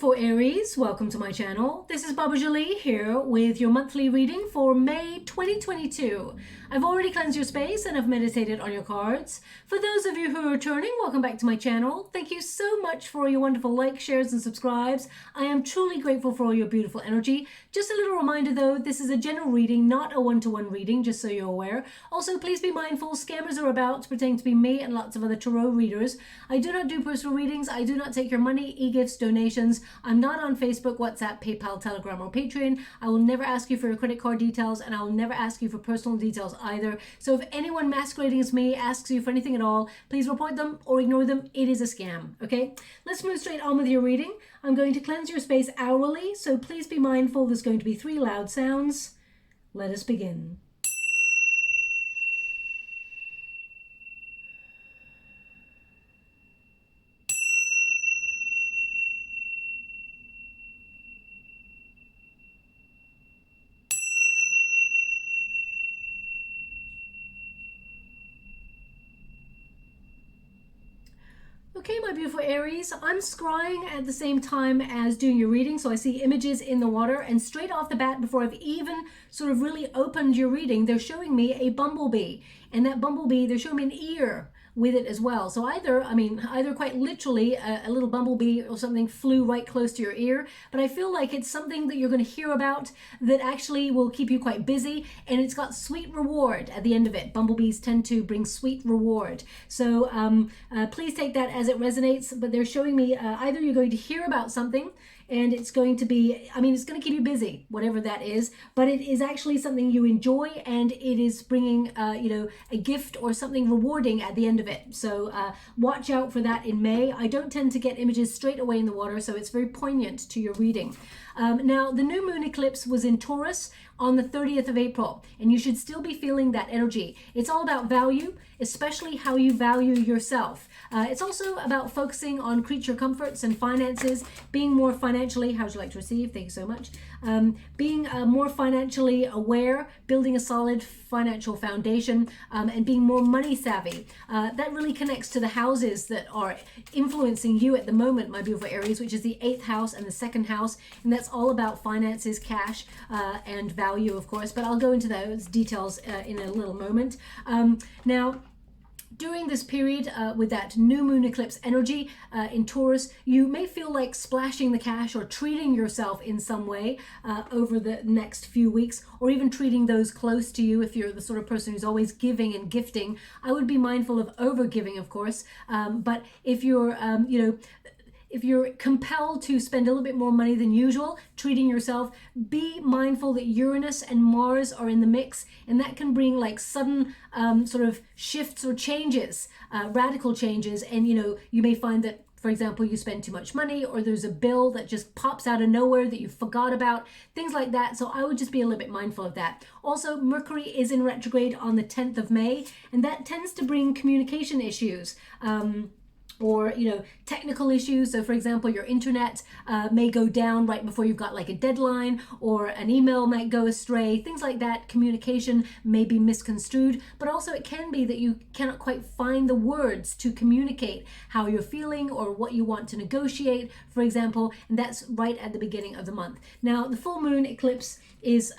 beautiful Aries, welcome to my channel. This is Baba Jolie here with your monthly reading for May 2022. I've already cleansed your space and I've meditated on your cards. For those of you who are returning, welcome back to my channel. Thank you so much for your wonderful likes, shares and subscribes. I am truly grateful for all your beautiful energy. Just a little reminder though, this is a general reading, not a one-to-one reading, just so you're aware. Also, please be mindful, scammers are about, pretending to be me and lots of other tarot readers. I do not do personal readings. I do not take your money, e-gifts, donations. I'm not on Facebook, WhatsApp, PayPal, Telegram, or Patreon. I will never ask you for your credit card details, and I will never ask you for personal details either. So if anyone masquerading as me asks you for anything at all, please report them or ignore them. It is a scam, okay? Let's move straight on with your reading. I'm going to cleanse your space hourly, so please be mindful. There's going to be 3 loud sounds. Let us begin. Okay, my beautiful Aries, I'm scrying at the same time as doing your reading, so I see images in the water, and straight off the bat, before I've even sort of really opened your reading, they're showing me a bumblebee, and that bumblebee, they're showing me an ear with it as well. So either quite literally a little bumblebee or something flew right close to your ear, but I feel like it's something that you're going to hear about that actually will keep you quite busy, and it's got sweet reward at the end of it. Bumblebees tend to bring sweet reward. So please take that as it resonates, but they're showing me either you're going to hear about something and it's going to be, it's going to keep you busy, whatever that is, but it is actually something you enjoy, and it is bringing, a gift or something rewarding at the end of it. So watch out for that in May. I don't tend to get images straight away in the water, so it's very poignant to your reading. Now, the new moon eclipse was in Taurus on the 30th of April, and you should still be feeling that energy. It's all about value, especially how you value yourself. It's also about focusing on creature comforts and finances, being more financially, how would you like to receive? Thank you so much. Being more financially aware, building a solid financial foundation, and being more money savvy. That really connects to the houses that are influencing you at the moment, my beautiful Aries, which is the 8th house and the 2nd house, and that's all about finances, cash, and value, of course, but I'll go into those details in a little moment. Now, during this period with that new moon eclipse energy in Taurus, you may feel like splashing the cash or treating yourself in some way over the next few weeks, or even treating those close to you. If you're the sort of person who's always giving and gifting, I would be mindful of over giving, of course, but if you're if you're compelled to spend a little bit more money than usual, treating yourself, be mindful that Uranus and Mars are in the mix, and that can bring like sudden sort of shifts or changes, radical changes. And you may find that, for example, you spend too much money, or there's a bill that just pops out of nowhere that you forgot about, things like that. So I would just be a little bit mindful of that. Also, Mercury is in retrograde on the 10th of May, and that tends to bring communication issues. Or technical issues. So for example, your internet may go down right before you've got like a deadline, or an email might go astray, things like that. Communication may be misconstrued, but also it can be that you cannot quite find the words to communicate how you're feeling or what you want to negotiate, for example, and that's right at the beginning of the month. Now, the full moon eclipse is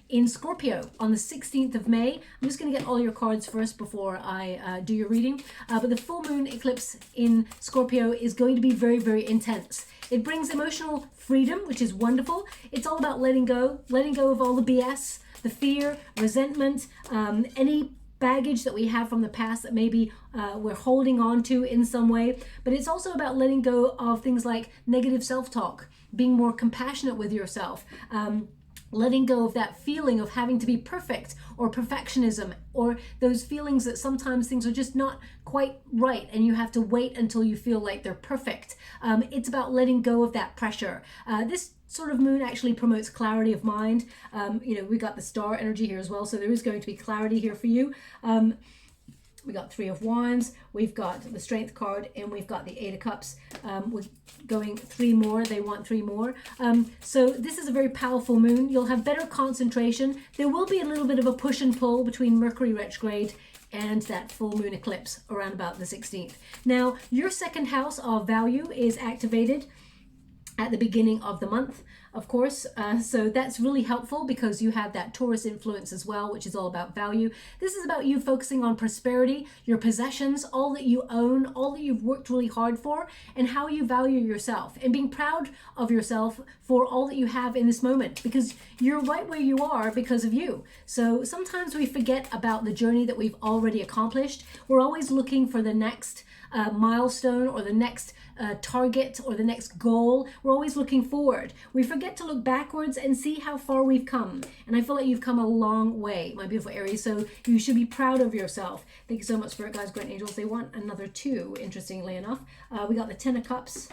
in Scorpio on the 16th of May. I'm just going to get all your cards first before I do your reading. But the full moon eclipse in Scorpio is going to be very, very intense. It brings emotional freedom, which is wonderful. It's all about letting go of all the BS, the fear, resentment, any baggage that we have from the past that maybe we're holding on to in some way. But it's also about letting go of things like negative self-talk, being more compassionate with yourself, letting go of that feeling of having to be perfect, or perfectionism, or those feelings that sometimes things are just not quite right and you have to wait until you feel like they're perfect. It's about letting go of that pressure. This sort of moon actually promotes clarity of mind. We got the star energy here as well, so there is going to be clarity here for you. We got 3 of Wands, we've got the Strength card, and we've got the 8 of Cups. We're going 3 more, they want 3 more. So this is a very powerful moon. You'll have better concentration. There will be a little bit of a push and pull between Mercury retrograde and that full moon eclipse around about the 16th. Now, your 2nd house of value is activated. at the beginning of the month, of course. So that's really helpful because you have that Taurus influence as well, which is all about value. This is about you focusing on prosperity, your possessions, all that you own, all that you've worked really hard for, and how you value yourself, and being proud of yourself for all that you have in this moment, because you're right where you are because of you. So sometimes we forget about the journey that we've already accomplished. We're always looking for the next milestone or the next target or the next goal. We're always looking forward. We forget to look backwards and see how far we've come. And I feel like you've come a long way, my beautiful Aries. So you should be proud of yourself. Thank you so much, Spirit Guides, Great Angels. They want another 2, interestingly enough. We got the 10 of Cups.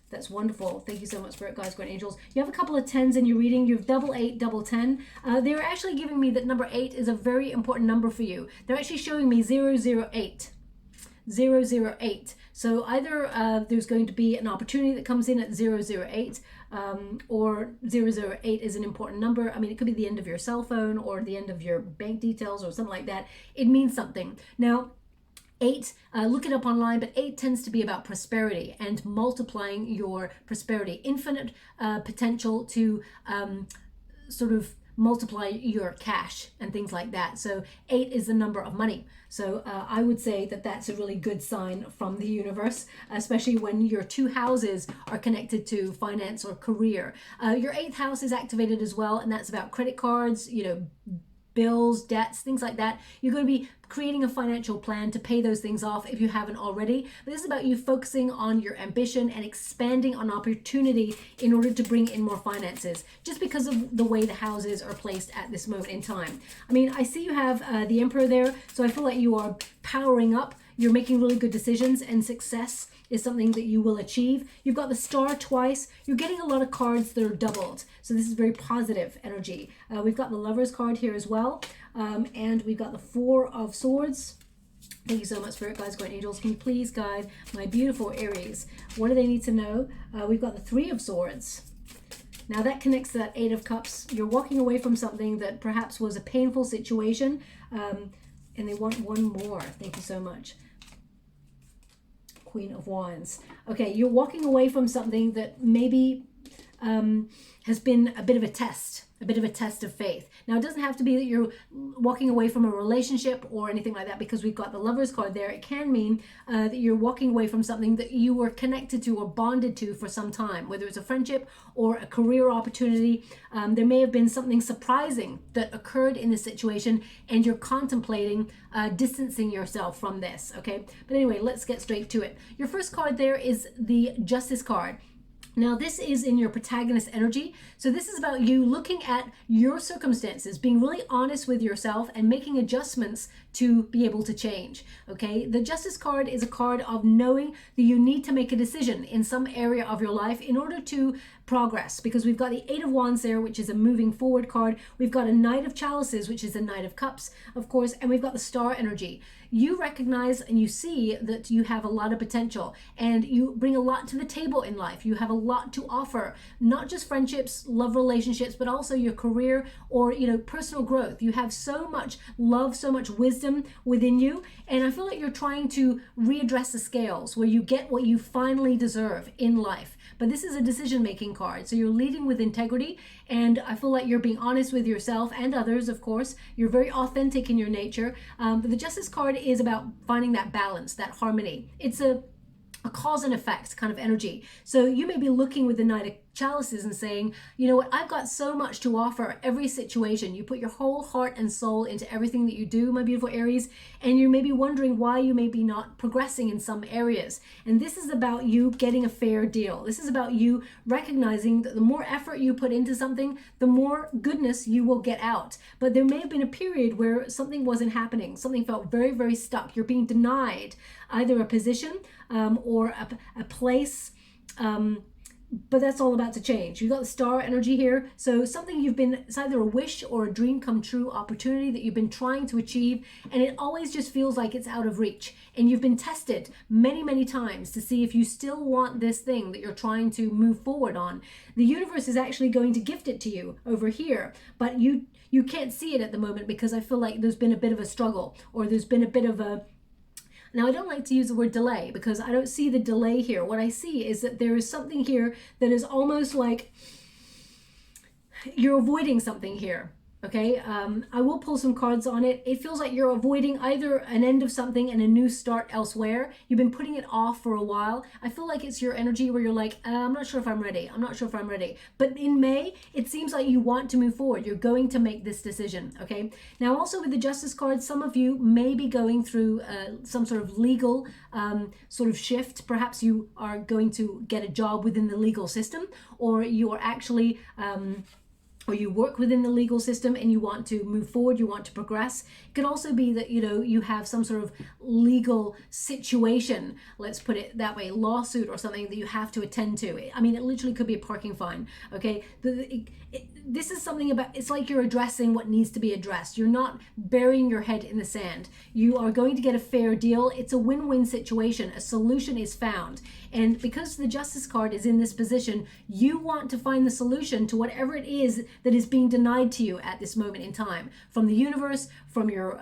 That's wonderful. Thank you so much, Spirit Guides, Great Angels. You have a couple of 10s in your reading. You have double 8, double 10. They're actually giving me that number 8 is a very important number for you. They're actually showing me 008. 008. So either there's going to be an opportunity that comes in at 008, or 008 is an important number. I mean, it could be the end of your cell phone or the end of your bank details or something like that. It means something. Now, 8, look it up online, but 8 tends to be about prosperity and multiplying your prosperity, infinite potential to sort of multiply your cash and things like that. So 8 is the number of money. So I would say that that's a really good sign from the universe, especially when your 2 houses are connected to finance or career. Your 8th house is activated as well, and that's about credit cards, you know, bills, debts, things like that. You're going to be creating a financial plan to pay those things off if you haven't already. But this is about you focusing on your ambition and expanding on opportunity in order to bring in more finances, just because of the way the houses are placed at this moment in time. I mean, I see you have the Emperor there, so I feel like you are powering up. You're making really good decisions, and success is something that you will achieve. You've got the Star twice. You're getting a lot of cards that are doubled. So this is very positive energy. We've got the Lovers card here as well. And we've got the 4 of Swords. Thank you so much, Spirit Guides, Great Angels. Can you please guide my beautiful Aries? What do they need to know? We've got the 3 of Swords. Now that connects to that 8 of Cups. You're walking away from something that perhaps was a painful situation. And they want one more. Thank you so much. Queen of Wands. Okay, you're walking away from something that maybe has been a bit of a test of faith. Now, it doesn't have to be that you're walking away from a relationship or anything like that, because we've got the Lovers card there. It can mean that you're walking away from something that you were connected to or bonded to for some time, whether it's a friendship or a career opportunity. There may have been something surprising that occurred in this situation, and you're contemplating distancing yourself from this, okay? But anyway, let's get straight to it. Your first card there is the Justice card. Now, this is in your protagonist energy. So this is about you looking at your circumstances, being really honest with yourself and making adjustments to be able to change, okay? The Justice card is a card of knowing that you need to make a decision in some area of your life in order to progress, because we've got the 8 of Wands there, which is a moving forward card. We've got a Knight of Chalices, which is a Knight of Cups, of course, and we've got the Star energy. You recognize and you see that you have a lot of potential, and you bring a lot to the table in life. You have a lot to offer, not just friendships, love relationships, but also your career or, you know, personal growth. You have so much love, so much wisdom within you, and I feel like you're trying to readdress the scales where you get what you finally deserve in life. But this is a decision-making card, so you're leading with integrity, and I feel like you're being honest with yourself and others, of course. You're very authentic in your nature, but the Justice card is about finding that balance, that harmony. It's a cause and effect kind of energy. So you may be looking with the Knight of Chalices and saying, you know what, I've got so much to offer every situation. You put your whole heart and soul into everything that you do, my beautiful Aries, and you may be wondering why you may be not progressing in some areas. And this is about you getting a fair deal. This is about you recognizing that the more effort you put into something, the more goodness you will get out. But there may have been a period where something wasn't happening. Something felt very, very stuck. You're being denied either a position or a place, but that's all about to change. You've got the Star energy here. So something it's either a wish or a dream come true opportunity that you've been trying to achieve, and it always just feels like it's out of reach. And you've been tested many, many times to see if you still want this thing that you're trying to move forward on. The universe is actually going to gift it to you over here, but you can't see it at the moment because I feel like there's been a bit of a struggle, or there's been a bit of a Now, I don't like to use the word delay because I don't see the delay here. What I see is that there is something here that is almost like you're avoiding something here. Okay, I will pull some cards on it. It feels like you're avoiding either an end of something and a new start elsewhere. You've been putting it off for a while. I feel like it's your energy where you're like, I'm not sure if I'm ready. I'm not sure if I'm ready. But in May, it seems like you want to move forward. You're going to make this decision, okay? Now, also with the Justice card, some of you may be going through some sort of legal sort of shift. Perhaps you are going to get a job within the legal system, or you are actually... or you work within the legal system and you want to move forward, you want to progress. It could also be that, you know, you have some sort of legal situation, let's put it that way, lawsuit or something that you have to attend to. I mean, it literally could be a parking fine, okay? This is something about, it's like you're addressing what needs to be addressed. You're not burying your head in the sand. You are going to get a fair deal. It's a win-win situation. A solution is found. And because the Justice card is in this position, you want to find the solution to whatever it is that is being denied to you at this moment in time. From the universe, from your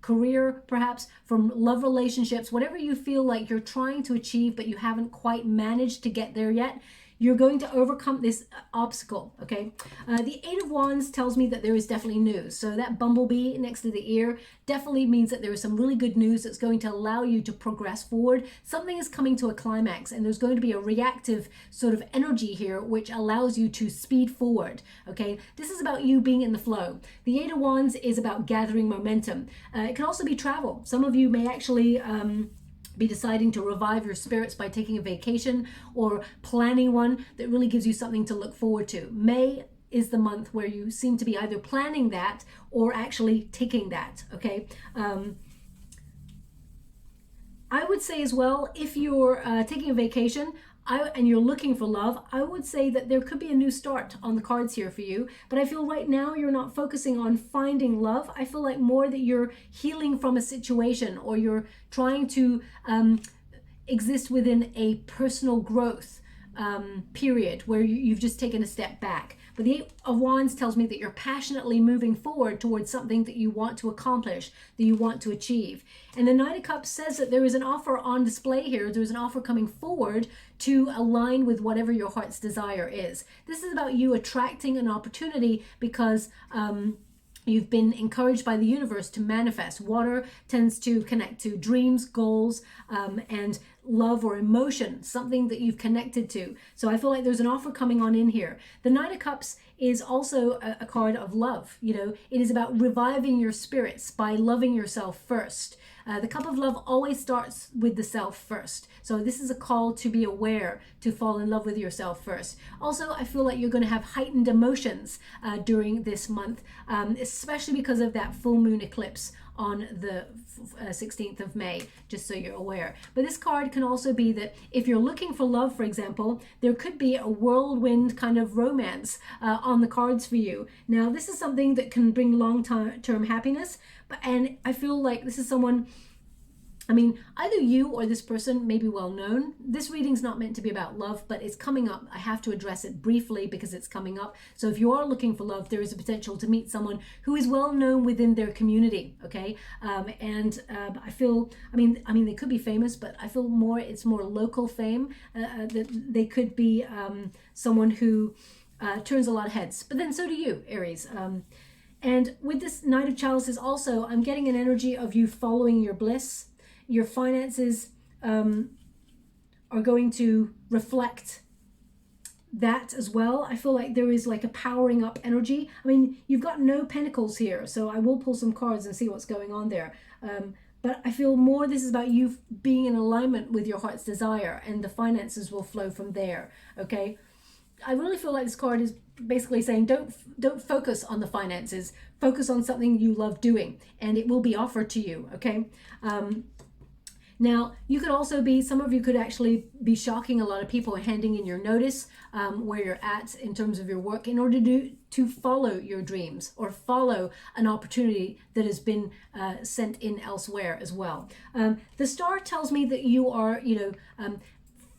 career, perhaps, from love relationships, whatever you feel like you're trying to achieve but you haven't quite managed to get there yet, you're going to overcome this obstacle, okay? The Eight of Wands tells me that there is definitely news. So that bumblebee next to the ear definitely means that there is some really good news that's going to allow you to progress forward. Something is coming to a climax, and there's going to be a reactive sort of energy here which allows you to speed forward, okay? This is about you being in the flow. The Eight of Wands is about gathering momentum. It can also be travel. Some of you may actually... be deciding to revive your spirits by taking a vacation or planning one that really gives you something to look forward to. May is the month where you seem to be either planning that or actually taking that, okay? I would say as well, if you're taking a vacation, and you're looking for love, I would say that there could be a new start on the cards here for you. But I feel right now you're not focusing on finding love. I feel like more that you're healing from a situation, or you're trying to exist within a personal growth period where you've just taken a step back. But the Eight of Wands tells me that you're passionately moving forward towards something that you want to accomplish, that you want to achieve. And the Knight of Cups says that there is an offer on display here. There's an offer coming forward to align with whatever your heart's desire is. This is about you attracting an opportunity because you've been encouraged by the universe to manifest. Water tends to connect to dreams, goals, and love or emotion, something that you've connected to. So I feel like there's an offer coming on in here. The Knight of Cups is also a card of love. You know, it is about reviving your spirits by loving yourself first. The cup of love always starts with the self first. So this is a call to be aware, to fall in love with yourself first. Also, I feel like you're going to have heightened emotions during this month, especially because of that full moon eclipse on the 16th of May, just so you're aware. But this card can also be that if you're looking for love, for example, there could be a whirlwind kind of romance on the cards for you. Now, this is something that can bring long-term happiness, and I feel like this is someone, I mean, either you or this person may be well known. This reading's not meant to be about love, but it's coming up. I have to address it briefly because it's coming up. So if you are looking for love, there is a potential to meet someone who is well known within their community, okay? I feel, I mean, they could be famous, but I feel more, it's more local fame. That they could be someone who turns a lot of heads. But then so do you, Aries. And with this Knight of Chalices also, I'm getting an energy of you following your bliss. Your finances are going to reflect that as well. I feel like there is like a powering up energy. I mean, you've got no pentacles here, so I will pull some cards and see what's going on there. But I feel more this is about you being in alignment with your heart's desire, and the finances will flow from there, okay? I really feel like this card is basically saying don't focus on the finances, focus on something you love doing, and it will be offered to you, okay? Now, you could also be, some of you could actually be shocking a lot of people, handing in your notice where you're at in terms of your work in order to follow your dreams or follow an opportunity that has been sent in elsewhere as well. The star tells me that you are,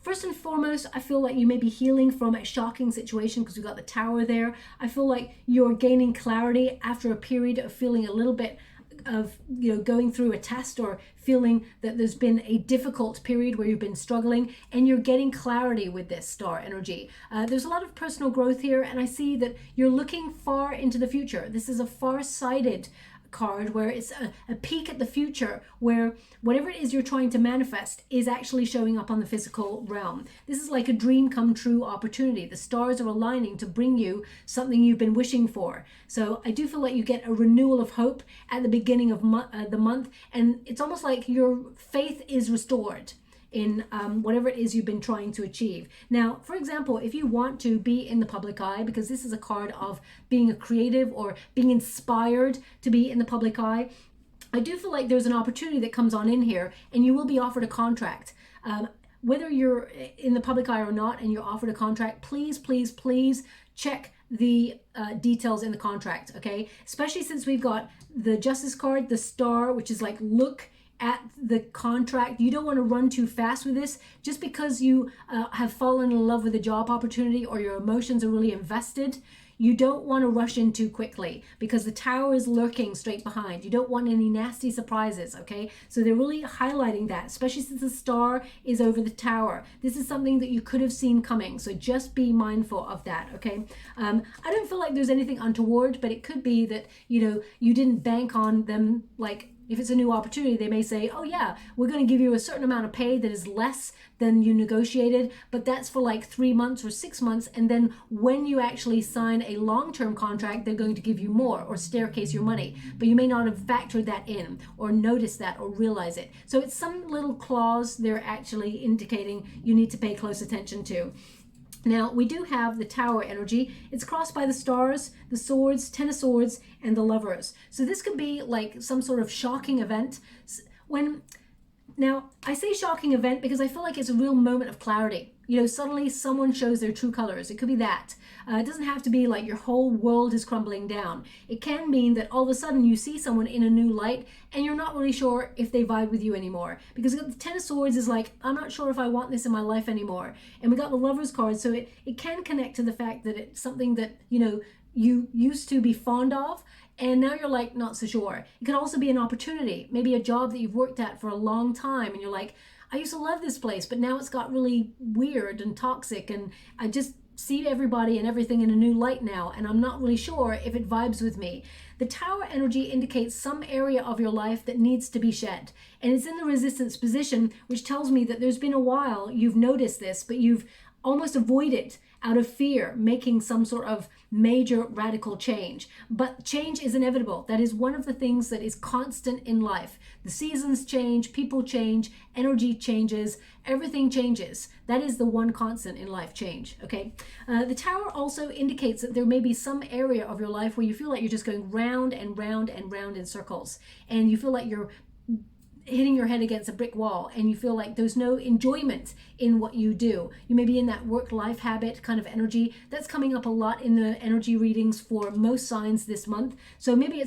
first and foremost, I feel like you may be healing from a shocking situation because we've got the Tower there. I feel like you're gaining clarity after a period of feeling a little bit going through a test or feeling that there's been a difficult period where you've been struggling, and you're getting clarity with this star energy. There's a lot of personal growth here, and I see that you're looking far into the future. This is a far-sighted card where it's a peek at the future, where whatever it is you're trying to manifest is actually showing up on the physical realm. This is like a dream come true opportunity. The stars are aligning to bring you something you've been wishing for. So I do feel like you get a renewal of hope at the beginning of the month, and it's almost like your faith is restored in whatever it is you've been trying to achieve. Now, for example, if you want to be in the public eye, because this is a card of being a creative or being inspired to be in the public eye, I do feel like there's an opportunity that comes on in here, and you will be offered a contract. Whether you're in the public eye or not and you're offered a contract, please, please, please check the details in the contract, okay? Especially since we've got the Justice card, the Star, which is like, look at the contract. You don't want to run too fast with this. Just because you have fallen in love with a job opportunity or your emotions are really invested, you don't want to rush in too quickly, because the Tower is lurking straight behind. You don't want any nasty surprises, okay? So they're really highlighting that, especially since the Star is over the Tower. This is something that you could have seen coming, so just be mindful of that, okay? I don't feel like there's anything untoward, but it could be that, you didn't bank on them. Like, if it's a new opportunity, they may say, oh yeah, we're going to give you a certain amount of pay that is less than you negotiated, but that's for like 3 months or 6 months. And then when you actually sign a long-term contract, they're going to give you more or staircase your money. But you may not have factored that in or noticed that or realize it. So it's some little clause they're actually indicating you need to pay close attention to. Now, we do have the Tower energy. It's crossed by the Stars, the Swords, Ten of Swords, and the Lovers. So this could be like some sort of shocking event. Now, I say shocking event because I feel like it's a real moment of clarity. Suddenly someone shows their true colors. It could be that. It doesn't have to be like your whole world is crumbling down. It can mean that all of a sudden you see someone in a new light and you're not really sure if they vibe with you anymore. Because the Ten of Swords is like, I'm not sure if I want this in my life anymore. And we got the Lovers card, so it can connect to the fact that it's something that, you used to be fond of, and now you're like not so sure. It could also be an opportunity, maybe a job that you've worked at for a long time, and you're like, I used to love this place, but now it's got really weird and toxic, and I just see everybody and everything in a new light now, and I'm not really sure if it vibes with me. The Tower energy indicates some area of your life that needs to be shed, and it's in the resistance position, which tells me that there's been a while you've noticed this, but you've almost avoided out of fear making some sort of major radical change. But change is inevitable. That is one of the things that is constant in life. The seasons change, people change, energy changes, everything changes. That is the one constant in life, change, okay? The Tower also indicates that there may be some area of your life where you feel like you're just going round and round and round in circles, and you feel like you're hitting your head against a brick wall, and you feel like there's no enjoyment in what you do. You may be in that work-life habit kind of energy. That's coming up a lot in the energy readings for most signs this month. So maybe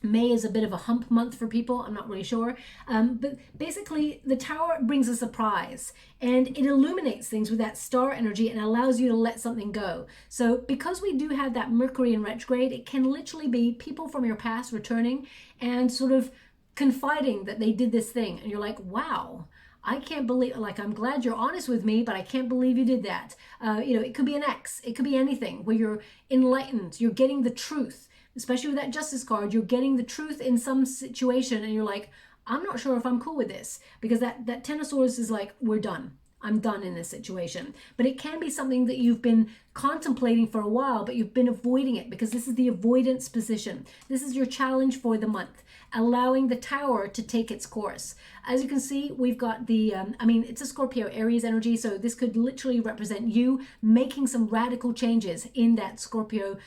May is a bit of a hump month for people. I'm not really sure. But basically, the Tower brings a surprise, and it illuminates things with that Star energy and allows you to let something go. So because we do have that Mercury in retrograde, it can literally be people from your past returning and sort of confiding that they did this thing, and you're like, wow, I can't believe, like, I'm glad you're honest with me, but I can't believe you did that. It could be an ex, it could be anything where you're enlightened, you're getting the truth, especially with that Justice card. You're getting the truth in some situation, and you're like, I'm not sure if I'm cool with this, because that Ten of Swords is like, we're done. I'm done in this situation. But it can be something that you've been contemplating for a while, but you've been avoiding it, because this is the avoidance position. This is your challenge for the month, allowing the Tower to take its course. As you can see, we've got the, it's a Scorpio Aries energy, so this could literally represent you making some radical changes in that Scorpio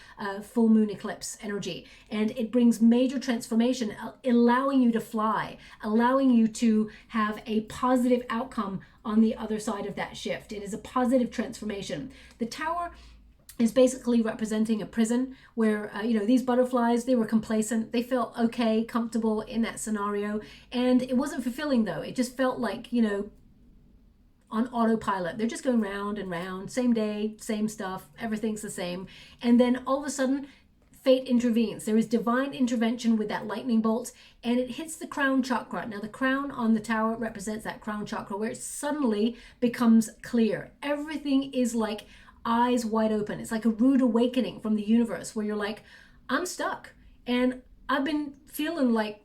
full moon eclipse energy. And it brings major transformation, allowing you to fly, allowing you to have a positive outcome on the other side of that shift. It is a positive transformation. The Tower is basically representing a prison where, these butterflies, they were complacent. They felt okay, comfortable in that scenario. And it wasn't fulfilling, though. It just felt like, on autopilot. They're just going round and round, same day, same stuff, everything's the same. And then all of a sudden, fate intervenes. There is divine intervention with that lightning bolt, and it hits the crown chakra. Now, the crown on the tower represents that crown chakra where it suddenly becomes clear. Everything is like eyes wide open. It's like a rude awakening from the universe where you're like, I'm stuck, and I've been feeling like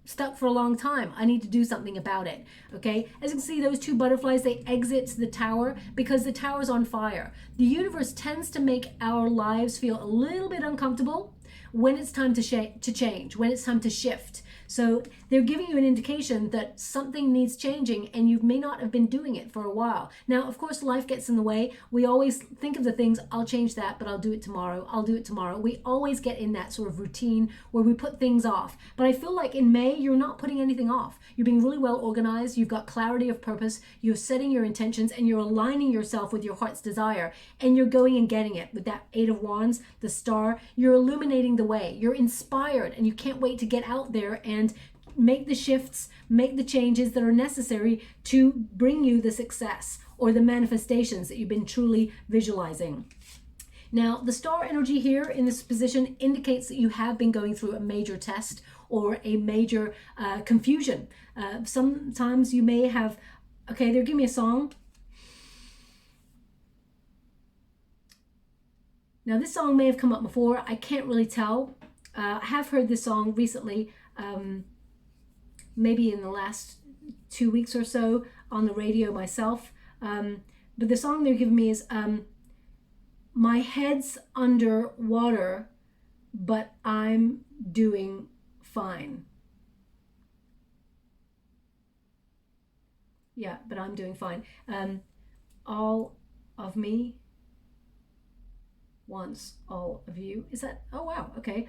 stuck for a long time. I need to do something about it. Okay, as you can see, those two butterflies, they exit the tower because the tower's on fire. The universe tends to make our lives feel a little bit uncomfortable when it's time to change, when it's time to shift. So they're giving you an indication that something needs changing, and you may not have been doing it for a while. Now, of course, life gets in the way. We always think of the things, I'll change that, but I'll do it tomorrow. I'll do it tomorrow. We always get in that sort of routine where we put things off. But I feel like in May, you're not putting anything off. You're being really well organized. You've got clarity of purpose. You're setting your intentions, and you're aligning yourself with your heart's desire. And you're going and getting it with that Eight of Wands, the star. You're illuminating the way. You're inspired, and you can't wait to get out there and make the shifts, make the changes that are necessary to bring you the success or the manifestations that you've been truly visualizing. Now, the star energy here in this position indicates that you have been going through a major test or a major confusion. Sometimes you may have, okay, they're giving me a song. Now, this song may have come up before. I can't really tell. I have heard this song recently, maybe in the last 2 weeks or so on the radio myself. But the song they're giving me is My Head's Under Water, but I'm doing fine. Yeah, but I'm doing fine. All of me wants all of you. Is that, oh wow, okay.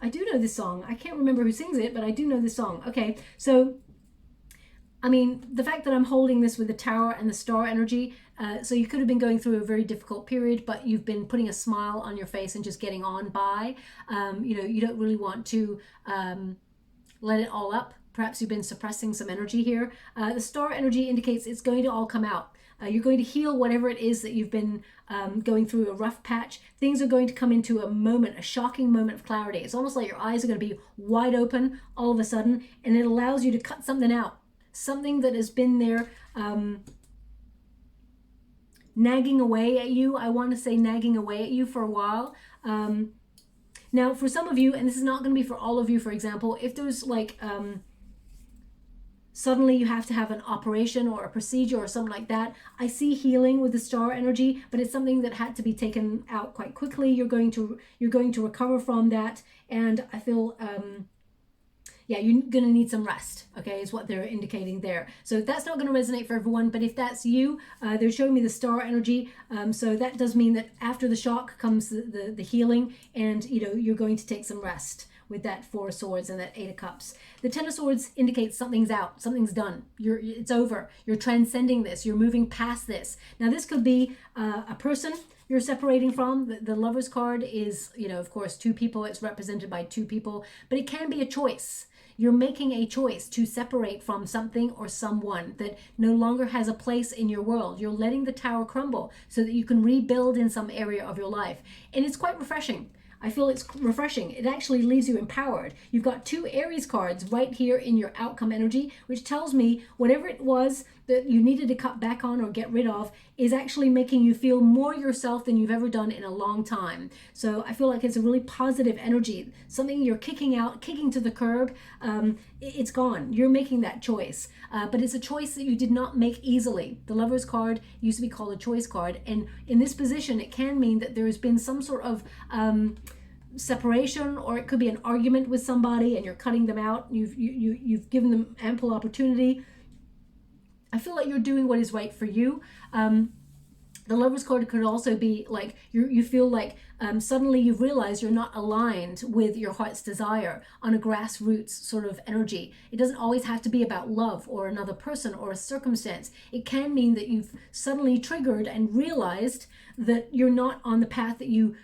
I do know this song. I can't remember who sings it, but I do know this song. Okay, so I mean, the fact that I'm holding this with the tower and the star energy, so you could have been going through a very difficult period, but you've been putting a smile on your face and just getting on by. You know, you don't really want to let it all up. Perhaps you've been suppressing some energy here. The star energy indicates it's going to all come out. You're going to heal whatever it is that you've been going through, a rough patch. Things are going to come into a moment, a shocking moment of clarity. It's almost like your eyes are going to be wide open all of a sudden, and it allows you to cut something out, something that has been there nagging away at you. I want to say nagging away at you for a while. Now, for some of you, and this is not going to be for all of you, for example, if there's like suddenly you have to have an operation or a procedure or something like that, I see healing with the star energy, but it's something that had to be taken out quite quickly. You're going to recover from that, and I feel yeah, you're going to need some rest, okay, is what they're indicating there. So that's not going to resonate for everyone, but if that's you, they're showing me the star energy. So that does mean that after the shock comes the healing, and, you know, you're going to take some rest with that Four of Swords and that Eight of Cups. The Ten of Swords indicates something's out, something's done. It's over. You're transcending this. You're moving past this. Now, this could be a person you're separating from. The Lover's card is, you know, of course, two people. It's represented by two people, but it can be a choice. You're making a choice to separate from something or someone that no longer has a place in your world. You're letting the tower crumble so that you can rebuild in some area of your life. And it's quite refreshing. I feel it's refreshing. It actually leaves you empowered. You've got two Aries cards right here in your outcome energy, which tells me whatever it was that you needed to cut back on or get rid of is actually making you feel more yourself than you've ever done in a long time. So I feel like it's a really positive energy, something you're kicking out, kicking to the curb. It's gone. You're making that choice, but it's a choice that you did not make easily. The Lover's card used to be called a choice card, and in this position, it can mean that there has been some sort of separation, or it could be an argument with somebody and you're cutting them out. You've given them ample opportunity. I feel like you're doing what is right for you. The Lover's card could also be like you feel like suddenly you've realized you're not aligned with your heart's desire on a grassroots sort of energy. It doesn't always have to be about love or another person or a circumstance. It can mean that you've suddenly triggered and realized that you're not on the path that you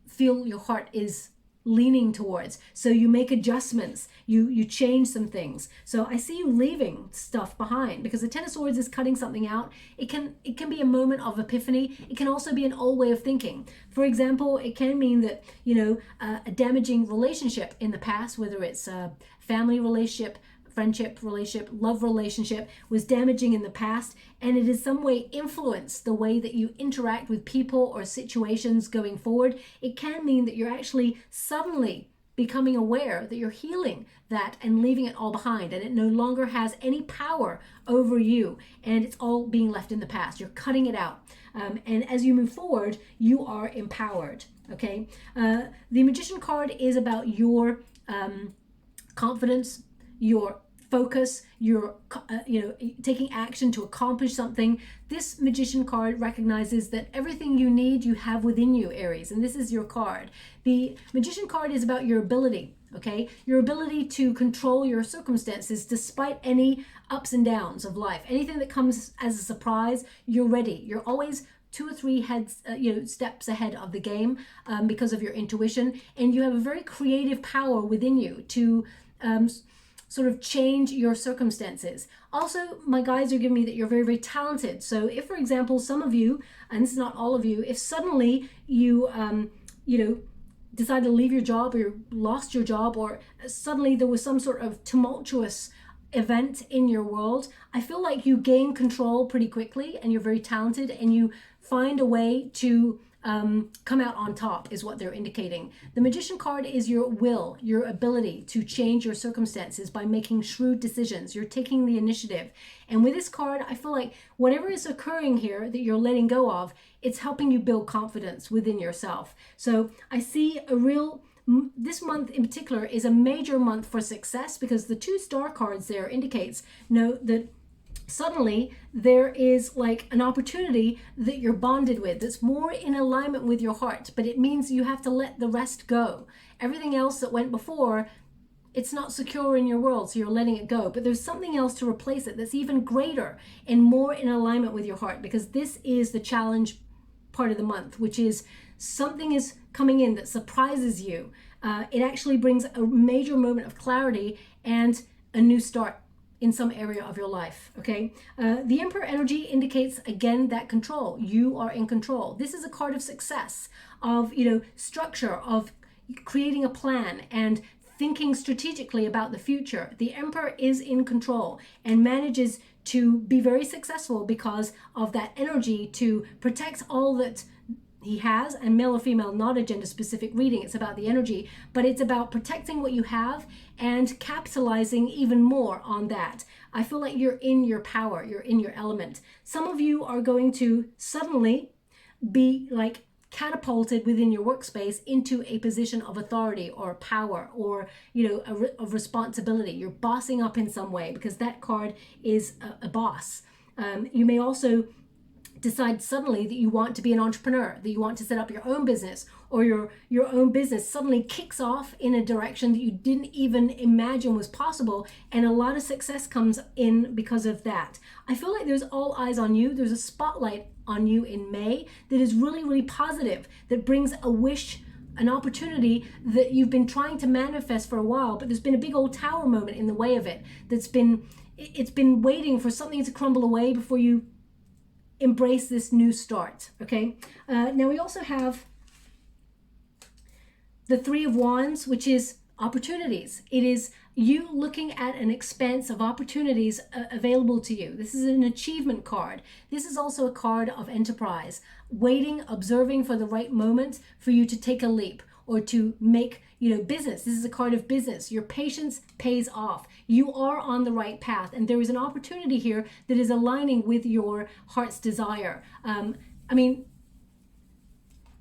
feel your heart is leaning towards. So you make adjustments, you change some things. So I see you leaving stuff behind, because the Ten of Swords is cutting something out. It can be a moment of epiphany. It can also be an old way of thinking. For example, it can mean that, you know, a damaging relationship in the past, whether it's a family relationship, friendship relationship, love relationship, was damaging in the past, and it is some way influenced the way that you interact with people or situations going forward. It can mean that you're actually suddenly becoming aware that you're healing that and leaving it all behind, and it no longer has any power over you, and it's all being left in the past. You're cutting it out, and as you move forward, you are empowered. Okay, the Magician card is about your confidence, your focus, your taking action to accomplish something. This Magician card recognizes that everything you need you have within you, Aries, and this is your card. The Magician card is about your ability, okay? Your ability to control your circumstances despite any ups and downs of life. Anything that comes as a surprise, you're ready. You're always 2 or 3 steps ahead of the game, because of your intuition, and you have a very creative power within you to sort of change your circumstances. Also, my guides are giving me that you're very, very talented. So if, for example, some of you, and this is not all of you, if suddenly you, decided to leave your job, or you lost your job, or suddenly there was some sort of tumultuous event in your world, I feel like you gain control pretty quickly, and you're very talented, and you find a way to come out on top, is what they're indicating. The Magician card is your will, your ability to change your circumstances by making shrewd decisions. You're taking the initiative. And with this card, I feel like whatever is occurring here that you're letting go of, it's helping you build confidence within yourself. So I see this month in particular is a major month for success, because the 2 star cards there indicates that suddenly there is like an opportunity that you're bonded with that's more in alignment with your heart, but it means you have to let the rest go. Everything else that went before, it's not secure in your world, so you're letting it go, but there's something else to replace it that's even greater and more in alignment with your heart, because this is the challenge part of the month, which is something is coming in that surprises you. It actually brings a major moment of clarity and a new start in some area of your life, okay? The Emperor energy indicates, again, that control. You are in control. This is a card of success, of, structure, of creating a plan and thinking strategically about the future. The Emperor is in control and manages to be very successful because of that energy to protect all that he has, and male or female, not a gender specific reading. It's about the energy, but it's about protecting what you have and capitalizing even more on that. I feel like you're in your power, you're in your element. Some of you are going to suddenly be like catapulted within your workspace into a position of authority or power, or of responsibility. You're bossing up in some way, because that card is a boss. You may also decide suddenly that you want to be an entrepreneur, that you want to set up your own business, or your own business suddenly kicks off in a direction that you didn't even imagine was possible, and a lot of success comes in because of that. I feel like there's all eyes on you. There's a spotlight on you in May that is really, really positive, that brings a wish, an opportunity that you've been trying to manifest for a while, but there's been a big old tower moment in the way of it it's been waiting for something to crumble away before you embrace this new start, okay? Now we also have the 3 of Wands, which is opportunities. It is you looking at an expanse of opportunities available to you. This is an achievement card. This is also a card of enterprise, waiting, observing for the right moment for you to take a leap or to make business. This is a card of business. Your patience pays off. You are on the right path, and there is an opportunity here that is aligning with your heart's desire.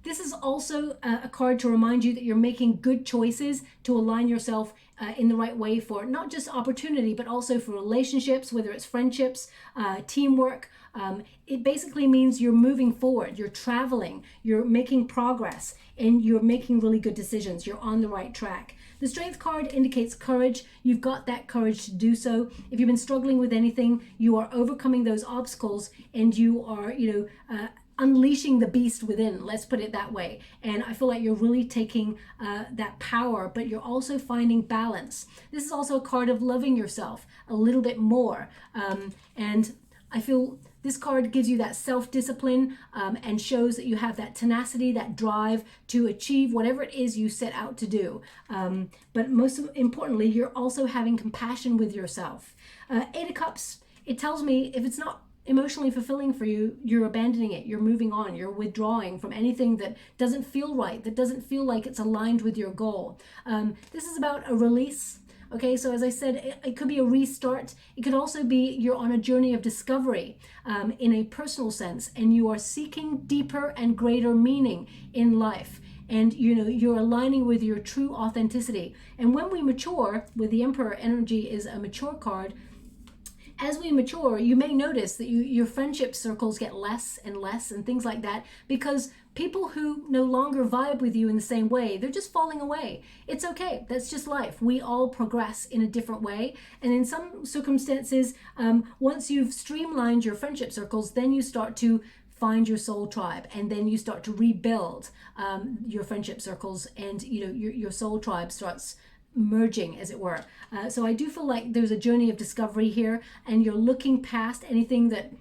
This is also a card to remind you that you're making good choices to align yourself in the right way for not just opportunity, but also for relationships, whether it's friendships, teamwork. It basically means you're moving forward, you're traveling, you're making progress, and you're making really good decisions. You're on the right track. The Strength card indicates courage. You've got that courage to do so. If you've been struggling with anything, you are overcoming those obstacles, and you are, unleashing the beast within, let's put it that way. And I feel like you're really taking that power, but you're also finding balance. This is also a card of loving yourself a little bit more. And I feel this card gives you that self-discipline and shows that you have that tenacity, that drive to achieve whatever it is you set out to do. But most importantly, you're also having compassion with yourself. Eight of Cups, it tells me if it's not emotionally fulfilling for you, you're abandoning it, you're moving on, you're withdrawing from anything that doesn't feel right, that doesn't feel like it's aligned with your goal. This is about a release. Okay, so as I said, it could be a restart. It could also be you're on a journey of discovery in a personal sense, and you are seeking deeper and greater meaning in life. And you're aligning with your true authenticity. And when we mature, with the Emperor energy is a mature card, as we mature, you may notice that your friendship circles get less and less and things like that, because people who no longer vibe with you in the same way, they're just falling away. It's okay. That's just life. We all progress in a different way. And in some circumstances, once you've streamlined your friendship circles, then you start to find your soul tribe, and then you start to rebuild your friendship circles, and your soul tribe starts merging, as it were. So I do feel like there's a journey of discovery here, and you're looking past anything that,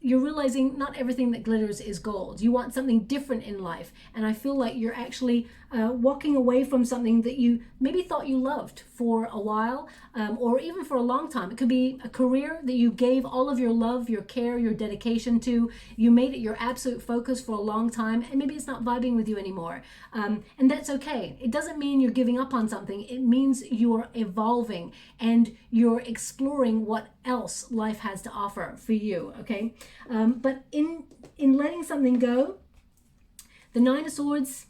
you're realizing not everything that glitters is gold. You want something different in life. And I feel like you're actually walking away from something that you maybe thought you loved for a while, or even for a long time. It could be a career that you gave all of your love, your care, your dedication to. You made it your absolute focus for a long time, and maybe it's not vibing with you anymore. And that's okay. It doesn't mean you're giving up on something. It means you're evolving and you're exploring what else life has to offer for you, okay? But in letting something go, the Nine of Swords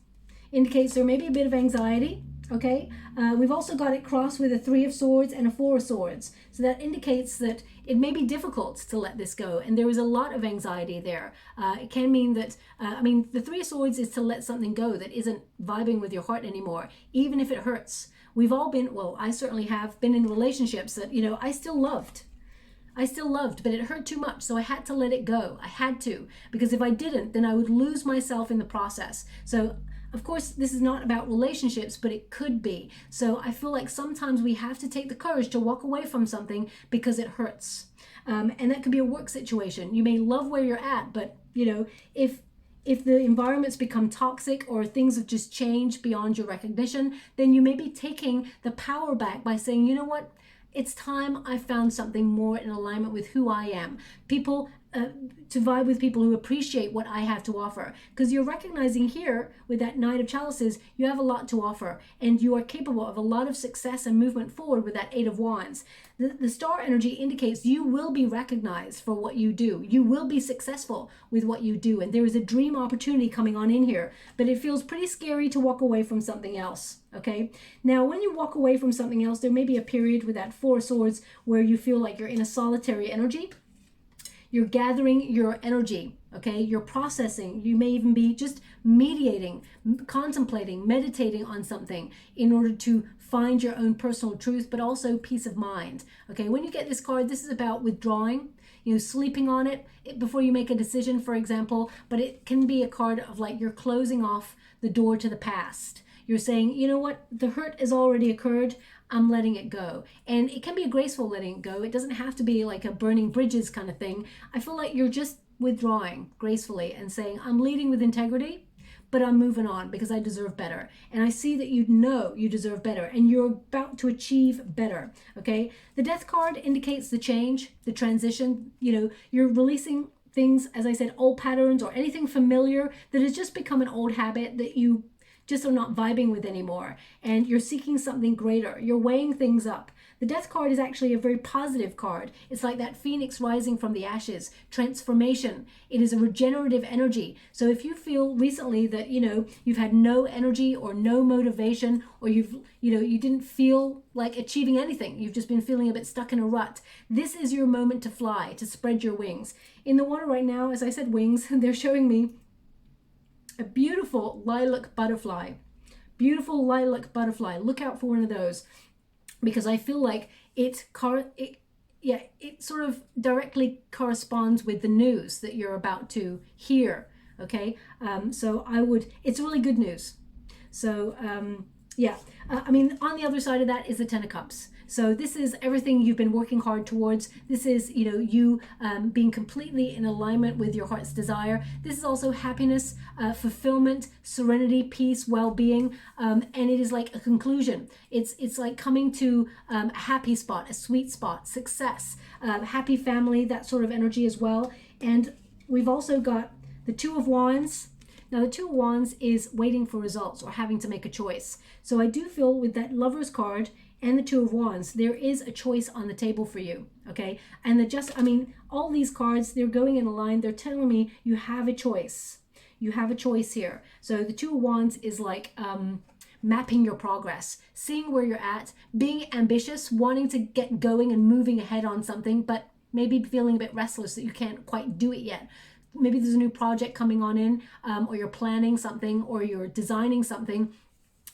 indicates there may be a bit of anxiety, okay? We've also got it crossed with a Three of Swords and a Four of Swords. So that indicates that it may be difficult to let this go, and there is a lot of anxiety there. It can mean that, the Three of Swords is to let something go that isn't vibing with your heart anymore, even if it hurts. We've all been, well, I certainly have been in relationships that, I still loved, but it hurt too much, so I had to let it go. I had to, because if I didn't, then I would lose myself in the process. So, of course, this is not about relationships, but it could be. So I feel like sometimes we have to take the courage to walk away from something because it hurts. And that could be a work situation. You may love where you're at, but, if the environments become toxic or things have just changed beyond your recognition, then you may be taking the power back by saying, you know what? It's time I found something more in alignment with who I am. To vibe with people who appreciate what I have to offer. Because you're recognizing here with that Knight of Chalices, you have a lot to offer, and you are capable of a lot of success and movement forward with that Eight of Wands. The star energy indicates you will be recognized for what you do. You will be successful with what you do, and there is a dream opportunity coming on in here, but it feels pretty scary to walk away from something else, okay? Now, when you walk away from something else, there may be a period with that Four of Swords where you feel like you're in a solitary energy. You're gathering your energy, okay? You're processing. You may even be just mediating, contemplating, meditating on something in order to find your own personal truth, but also peace of mind, okay? When you get this card, this is about withdrawing, sleeping on it before you make a decision, for example, but it can be a card of like you're closing off the door to the past. You're saying, you know what, the hurt has already occurred. I'm letting it go. And it can be a graceful letting it go. It doesn't have to be like a burning bridges kind of thing. I feel like you're just withdrawing gracefully and saying, I'm leading with integrity, but I'm moving on because I deserve better. And I see that you know you deserve better and you're about to achieve better, okay? The Death card indicates the change, the transition. You're releasing things, as I said, old patterns or anything familiar that has just become an old habit that you just are not vibing with anymore, and you're seeking something greater. You're weighing things up. The Death card is actually a very positive card. It's like that phoenix rising from the ashes, transformation. It is a regenerative energy. So if you feel recently that, you've had no energy or no motivation, or you didn't feel like achieving anything, you've just been feeling a bit stuck in a rut, this is your moment to fly, to spread your wings. In the water right now, as I said, wings, they're showing me a beautiful lilac butterfly. Beautiful lilac butterfly. Look out for one of those, because I feel like it yeah, it sort of directly corresponds with the news that you're about to hear. Okay, so it's really good news. So yeah, I mean, on the other side of that is the Ten of Cups. So this is everything you've been working hard towards. This is, you know, you being completely in alignment with your heart's desire. This is also happiness, fulfillment, serenity, peace, well-being, and it is like a conclusion. It's like coming to a happy spot, a sweet spot, success, happy family, that sort of energy as well. And we've also got the Two of Wands. Now, the Two of Wands is waiting for results or having to make a choice. So I do feel with that Lover's card and the Two of Wands, there is a choice on the table for you, okay? And I mean, all these cards, they're going in a line. They're telling me you have a choice. You have a choice here. So the Two of Wands is like mapping your progress, seeing where you're at, being ambitious, wanting to get going and moving ahead on something, but maybe feeling a bit restless that you can't quite do it yet. Maybe there's a new project coming on in, or you're planning something, or you're designing something,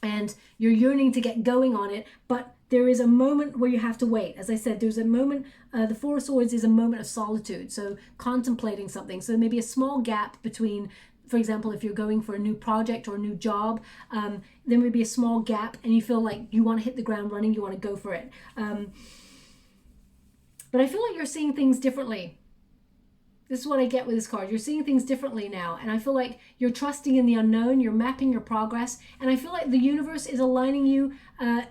and you're yearning to get going on it, but there is a moment where you have to wait. As I said, there's a moment, the Four of Swords is a moment of solitude, so contemplating something. So maybe a small gap between, for example, if you're going for a new project or a new job, there may be a small gap and you feel like you want to hit the ground running, you want to go for it. But I feel like you're seeing things differently. This is what I get with this card. You're seeing things differently now. And I feel like you're trusting in the unknown. You're mapping your progress. And I feel like the universe is aligning you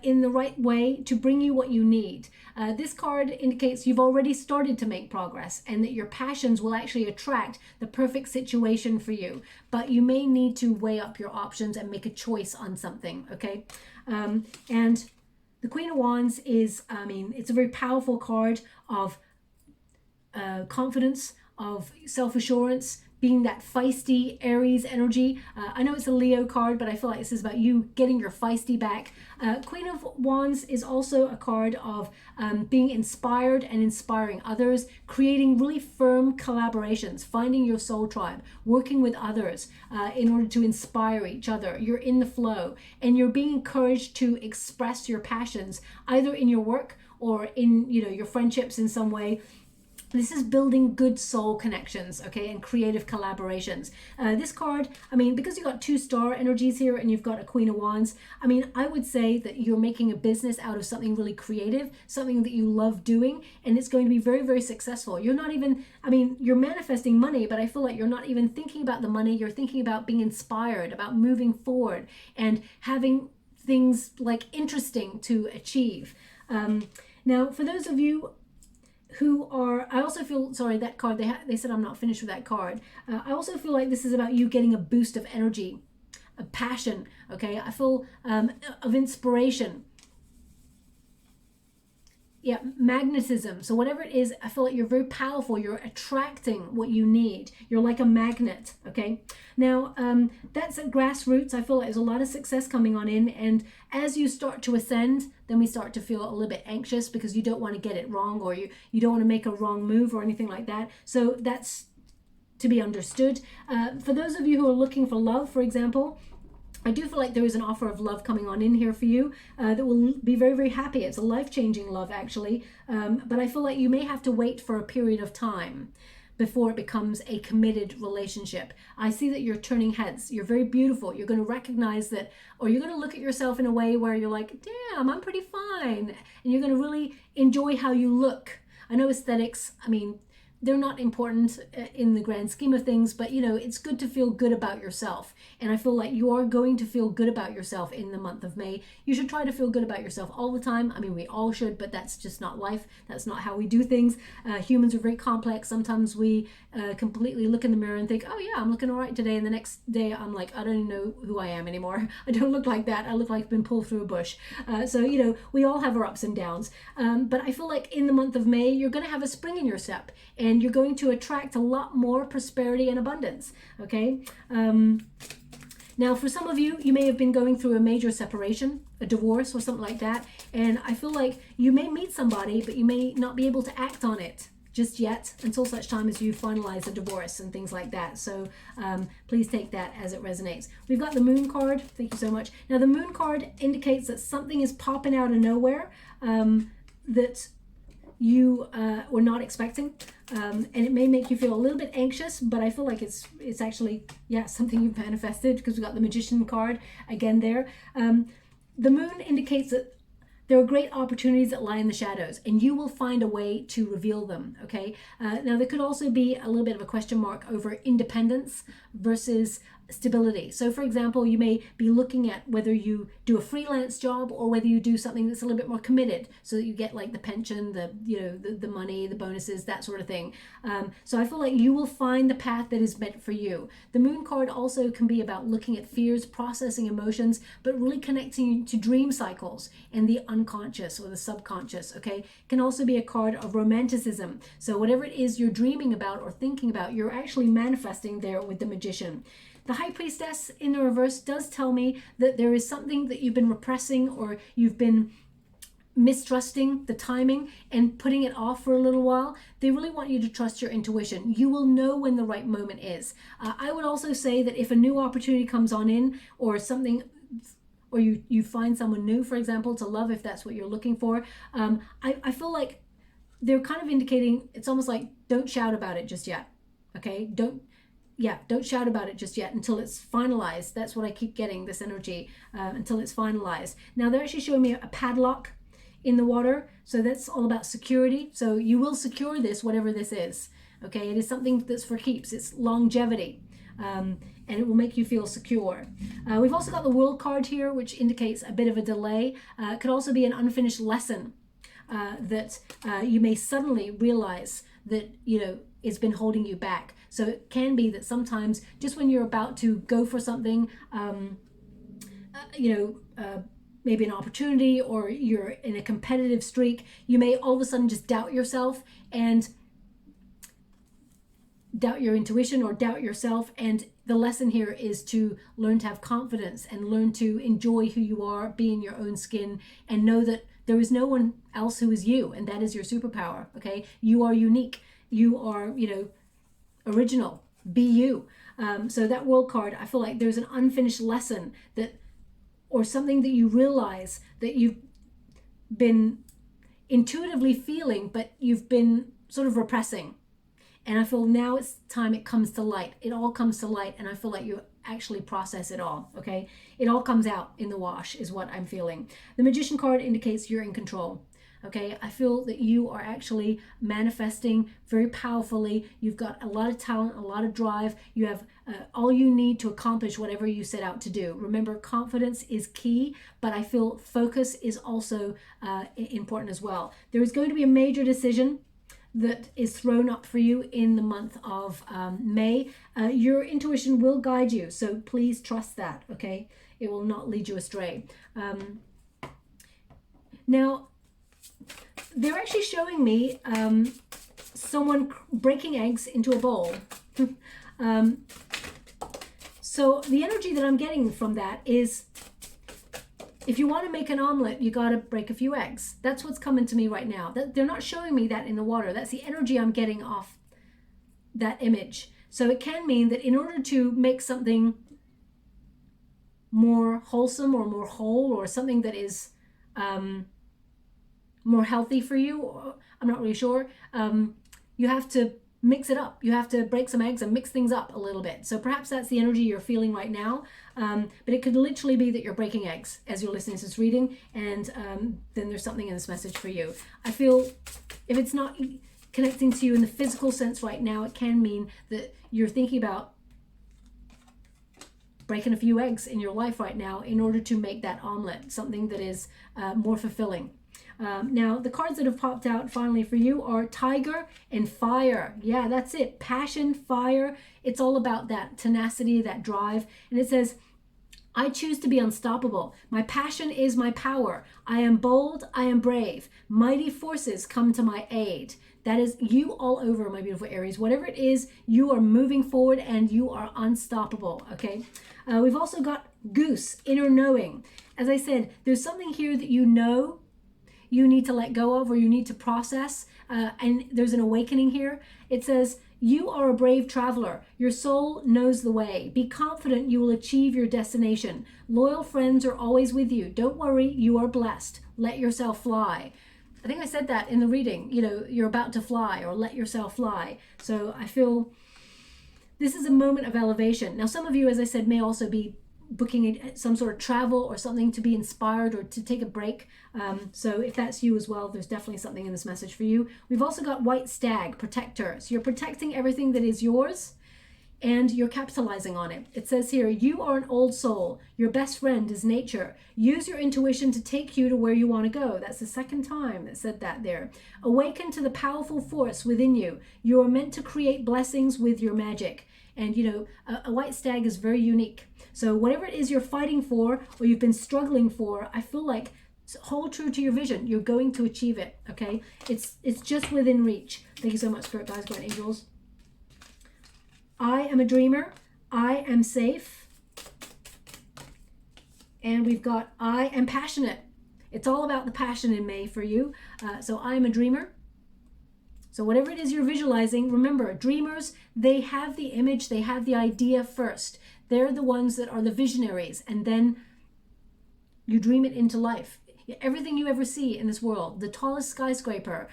in the right way to bring you what you need. This card indicates you've already started to make progress and that your passions will actually attract the perfect situation for you. But you may need to weigh up your options and make a choice on something, okay? And the Queen of Wands is, I mean, it's a very powerful card of confidence, of self-assurance, being that feisty Aries energy. I know it's a Leo card, but I feel like this is about you getting your feisty back. Queen of Wands is also a card of being inspired and inspiring others, creating really firm collaborations, finding your soul tribe, working with others in order to inspire each other. You're in the flow and you're being encouraged to express your passions either in your work or in, you know, your friendships in some way. This is building good soul connections, okay, and creative collaborations. This card, I mean, because you've got two star energies here and you've got a Queen of Wands, I mean, I would say that you're making a business out of something really creative, something that you love doing, and it's going to be very, very successful. You're not even, I mean, you're manifesting money, but I feel like you're not even thinking about the money. You're thinking about being inspired, about moving forward and having things like interesting to achieve. Now, for those of you who are, I also feel, sorry, that card, they said I'm not finished with that card. I also feel like this is about you getting a boost of energy, a passion, okay? I feel of inspiration. Yeah, magnetism. So whatever it is, I feel like you're very powerful. You're attracting what you need. You're like a magnet, okay? Now, that's at grassroots. I feel like there's a lot of success coming on in. And as you start to ascend, then we start to feel a little bit anxious because you don't want to get it wrong, or you don't want to make a wrong move or anything like that. So that's to be understood. For those of you who are looking for love, for example, I do feel like there is an offer of love coming on in here for you that will be very, very happy. It's a life-changing love, actually. But I feel like you may have to wait for a period of time before it becomes a committed relationship. I see that you're turning heads. You're very beautiful. You're going to recognize that, or you're going to look at yourself in a way where you're like, damn, I'm pretty fine. And you're going to really enjoy how you look. I know aesthetics, I mean, they're not important in the grand scheme of things, but you know, it's good to feel good about yourself. And I feel like you are going to feel good about yourself in the month of May. You should try to feel good about yourself all the time. I mean, we all should, but that's just not life. That's not how we do things. Humans are very complex. Sometimes we completely look in the mirror and think, oh yeah, I'm looking all right today. And the next day I'm like, I don't even know who I am anymore. I don't look like that. I look like I've been pulled through a bush. So, you know, we all have our ups and downs. But I feel like in the month of May, you're going to have a spring in your step. And you're going to attract a lot more prosperity and abundance, okay? Now, for some of you, you may have been going through a major separation, a divorce or something like that, and I feel like you may meet somebody, but you may not be able to act on it just yet until such time as you finalize a divorce and things like that. So please take that as it resonates. We've got the Moon card. Thank you so much. Now, the Moon card indicates that something is popping out of nowhere, that you were not expecting. And it may make you feel a little bit anxious, but I feel like it's actually, yeah, something you've manifested, because we've got the Magician card again there. The moon indicates that there are great opportunities that lie in the shadows, and you will find a way to reveal them, okay? Now, there could also be a little bit of a question mark over independence versus stability. So, for example, you may be looking at whether you do a freelance job or whether you do something that's a little bit more committed, so that you get like the pension, the money, the bonuses, that sort of thing. So I feel like you will find the path that is meant for you. The moon card also can be about looking at fears, processing emotions, but really connecting to dream cycles and the unconscious or the subconscious, okay? It can also be a card of romanticism. So whatever it is you're dreaming about or thinking about, you're actually manifesting there with the Magician. The High Priestess in the reverse does tell me that there is something that you've been repressing, or you've been mistrusting the timing and putting it off for a little while. They really want you to trust your intuition. You will know when the right moment is. I would also say that if a new opportunity comes on in, or something, or you find someone new, for example, to love, if that's what you're looking for, I feel like they're kind of indicating, it's almost like, don't shout about it just yet, okay? Don't shout about it just yet until it's finalized. That's what I keep getting, this energy, until it's finalized. Now, they're actually showing me a padlock in the water, so that's all about security. So you will secure this, whatever this is, okay? It is something that's for keeps. It's longevity, and it will make you feel secure. We've also got the World card here, which indicates a bit of a delay. It could also be an unfinished lesson that you may suddenly realize that, it's been holding you back. So it can be that sometimes just when you're about to go for something, maybe an opportunity, or you're in a competitive streak, you may all of a sudden just doubt yourself and doubt your intuition or doubt yourself. And the lesson here is to learn to have confidence and learn to enjoy who you are, be in your own skin, and know that there is no one else who is you, and that is your superpower, okay? You are unique. You are, original. Be you. So that World card, I feel like there's an unfinished lesson that, or something that you realize that you've been intuitively feeling, but you've been sort of repressing. And I feel now it's time it comes to light. It all comes to light, and I feel like you actually process it all, okay? It all comes out in the wash is what I'm feeling. The Magician card indicates you're in control. Okay, I feel that you are actually manifesting very powerfully. You've got a lot of talent, a lot of drive. You have all you need to accomplish whatever you set out to do. Remember, confidence is key, but I feel focus is also important as well. There is going to be a major decision that is thrown up for you in the month of May. Your intuition will guide you, so please trust that, okay? It will not lead you astray. Now, they're actually showing me someone breaking eggs into a bowl. So the energy that I'm getting from that is, if you want to make an omelet, you got to break a few eggs. That's what's coming to me right now. They're not showing me that in the water. That's the energy I'm getting off that image. So it can mean that in order to make something more wholesome or more whole, or something that is more healthy for you, I'm not really sure, you have to mix it up. You have to break some eggs and mix things up a little bit. So perhaps that's the energy you're feeling right now, but it could literally be that you're breaking eggs as you're listening to this reading, and then there's something in this message for you. I feel if it's not connecting to you in the physical sense right now, it can mean that you're thinking about breaking a few eggs in your life right now in order to make that omelet something that is more fulfilling. Now, the cards that have popped out finally for you are Tiger and Fire. Yeah, that's it. Passion, fire. It's all about that tenacity, that drive. And it says, I choose to be unstoppable. My passion is my power. I am bold. I am brave. Mighty forces come to my aid. That is you all over, my beautiful Aries. Whatever it is, you are moving forward and you are unstoppable, okay? We've also got Goose, inner knowing. As I said, there's something here that you know you need to let go of, or you need to process, and there's an awakening here. It says, you are a brave traveler. Your soul knows the way. Be confident you will achieve your destination. Loyal friends are always with you. Don't worry, you are blessed. Let yourself fly. I think I said that in the reading, you know, you're about to fly or let yourself fly. So I feel this is a moment of elevation. Now, some of you, as I said, may also be booking some sort of travel or something to be inspired or to take a break. So if that's you as well, there's definitely something in this message for you. We've also got white stag, protector. So you're protecting everything that is yours and you're capitalizing on it. It says here, you are an old soul. Your best friend is nature. Use your intuition to take you to where you want to go. That's the second time that said that there. Awaken to the powerful force within you. You are meant to create blessings with your magic. And you know, a white stag is very unique. So whatever it is you're fighting for or you've been struggling for, I feel like hold true to your vision. You're going to achieve it, okay? It's just within reach. Thank you so much, Spirit Guides, Guardian Angels. I am a dreamer. I am safe. And we've got I am passionate. It's all about the passion in May for you. So I am a dreamer. So whatever it is you're visualizing, remember, dreamers, they have the image, they have the idea first. They're the ones that are the visionaries, and then you dream it into life. Everything you ever see in this world, the tallest skyscraper,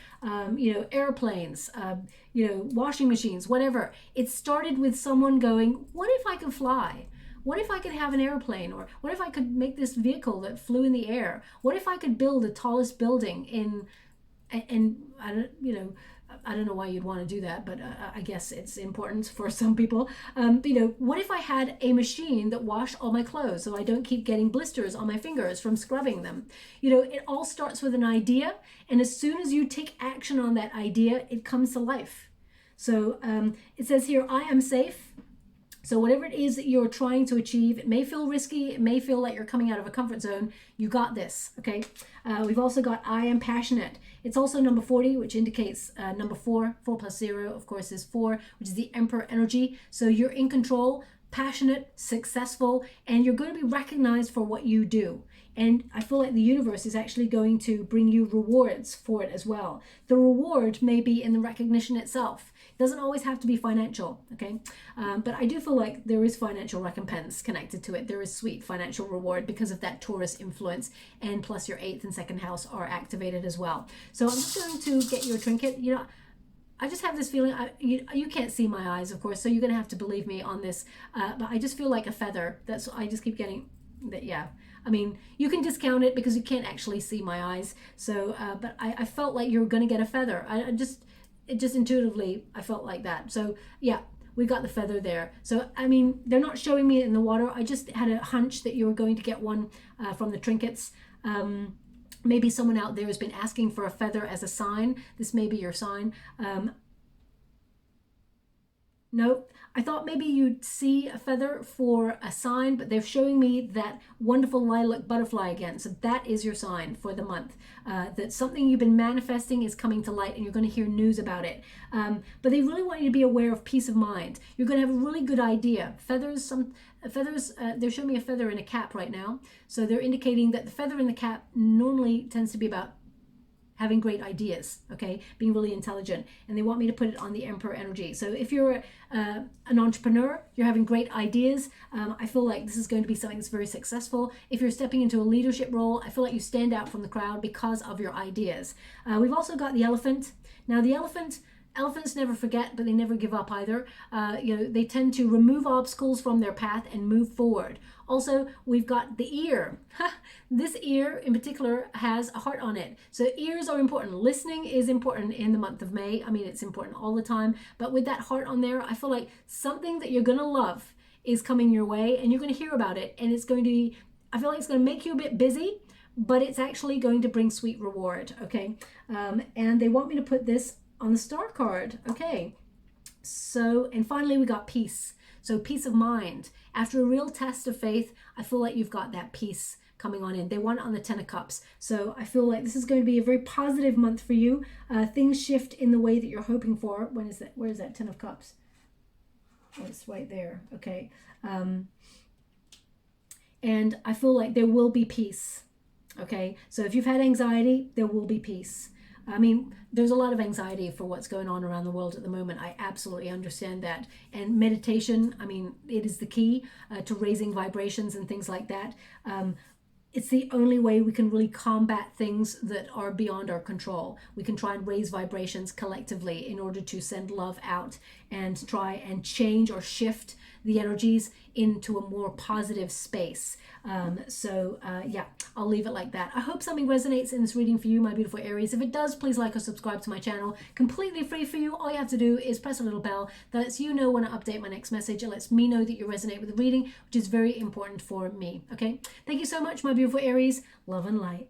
you know, airplanes, you know, washing machines, whatever. It started with someone going, what if I could fly? What if I could have an airplane? Or what if I could make this vehicle that flew in the air? What if I could build the tallest building in, and I don't, you know, I don't know why you'd want to do that, but I guess it's important for some people. You know, what if I had a machine that washed all my clothes so I don't keep getting blisters on my fingers from scrubbing them? You know, it all starts with an idea, and as soon as you take action on that idea, it comes to life. So it says here, I am safe. So whatever it is that you're trying to achieve, it may feel risky, it may feel like you're coming out of a comfort zone, you got this, okay? We've also got I am passionate. It's also number 40, which indicates number 4. 4 plus 0, of course, is 4, which is the Emperor energy. So you're in control, passionate, successful, and you're going to be recognized for what you do. And I feel like the universe is actually going to bring you rewards for it as well. The reward may be in the recognition itself. It doesn't always have to be financial, okay? But I do feel like there is financial recompense connected to it. There is sweet financial reward because of that Taurus influence, and plus your 8th and 2nd house are activated as well. So I'm just going to get you a trinket. You know, I just have this feeling, you can't see my eyes, of course, so you're going to have to believe me on this. But I just feel like a feather. That's, I just keep getting that, yeah. I mean, you can discount it because you can't actually see my eyes. So, but I felt like you were going to get a feather. It just intuitively, I felt like that. So yeah, we got the feather there. So, I mean, they're not showing me it in the water. I just had a hunch that you were going to get one from the trinkets. Maybe someone out there has been asking for a feather as a sign. This may be your sign. No, I thought maybe you'd see a feather for a sign, but they're showing me that wonderful lilac butterfly again. So that is your sign for the month, that something you've been manifesting is coming to light and you're going to hear news about it. But they really want you to be aware of peace of mind. You're going to have a really good idea. Feathers, they're showing me a feather in a cap right now. So they're indicating that the feather in the cap normally tends to be about having great ideas, okay, being really intelligent, and they want me to put it on the Emperor energy. So if you're an entrepreneur, you're having great ideas, I feel like this is going to be something that's very successful. If you're stepping into a leadership role, I feel like you stand out from the crowd because of your ideas. We've also got the elephant. Now the elephants never forget, but they never give up either. You know, they tend to remove obstacles from their path and move forward. Also, we've got the ear. This ear in particular has a heart on it. So ears are important. Listening is important in the month of May. I mean, it's important all the time. But with that heart on there, I feel like something that you're going to love is coming your way, and you're going to hear about it. And it's going to be, I feel like it's going to make you a bit busy, but it's actually going to bring sweet reward, okay? And they want me to put this on the star card, okay? So, and finally we got peace. So peace of mind. After a real test of faith, I feel like you've got that peace coming on in. They want it on the 10 of Cups. So I feel like this is going to be a very positive month for you. Things shift in the way that you're hoping for. When is that? Where is that 10 of Cups? Oh, it's right there. Okay. And I feel like there will be peace. Okay. So if you've had anxiety, there will be peace. I mean, there's a lot of anxiety for what's going on around the world at the moment. I absolutely understand that. And meditation, I mean, it is the key to raising vibrations and things like that. it's the only way we can really combat things that are beyond our control. We can try and raise vibrations collectively in order to send love out and try and change or shift the energies into a more positive space. Yeah, I'll leave it like that. I hope something resonates in this reading for you, my beautiful Aries. If it does, please like or subscribe to my channel. Completely free for you. All you have to do is press a little bell that lets you know when I update my next message. It lets me know that you resonate with the reading, which is very important for me. Okay, thank you so much, my beautiful Aries. Love and light.